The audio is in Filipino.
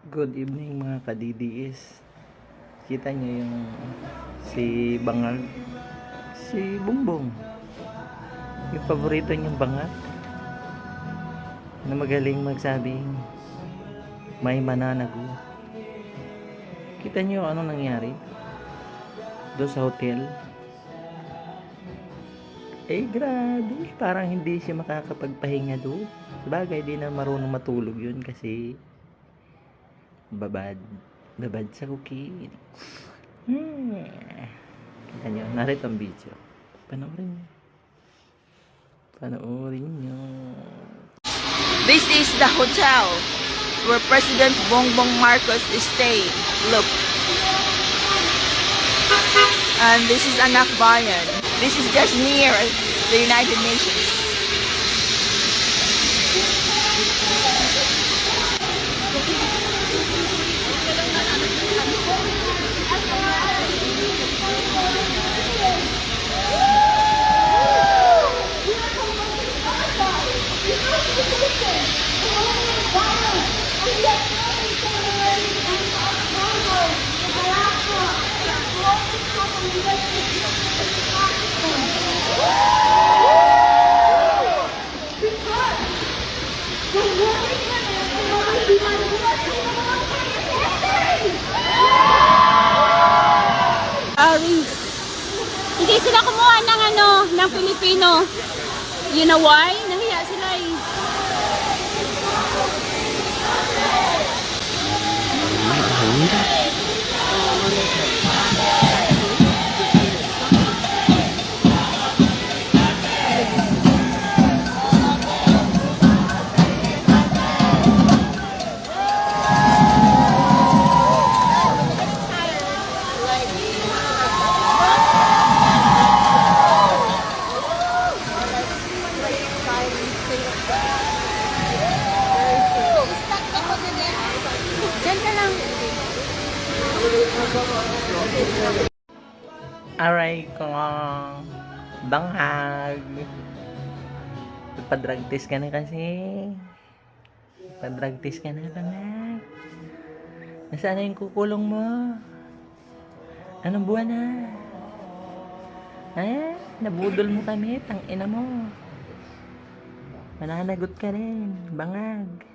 Good evening mga ka-DDS. Kita nyo yung si Bangal, si Bongbong, yung paborito niyong bangat na magaling magsabing may mananago. Kita nyo ano nangyari doon sa hotel. Grabe, parang hindi siya makakapagpahinga doon. Sabagay, di na marunong matulog yun kasi babad sa cookie. Kita nyo, narito ang video. Panoorin nyo. This is the hotel where President Bongbong Marcos is staying. Look. And this is Anak Bayan. This is just near the United Nations. Hindi sila kumuha ng Pilipino. You know why? Nahiya sila eh. Aray ko, banghag. Padrag test ka na kasi. Padrag test ka na, banghag. Nasaan na yung kukulong mo? Anong buwan na? Nabudol mo kami, tang ina mo. Mananagot ka rin, bangag.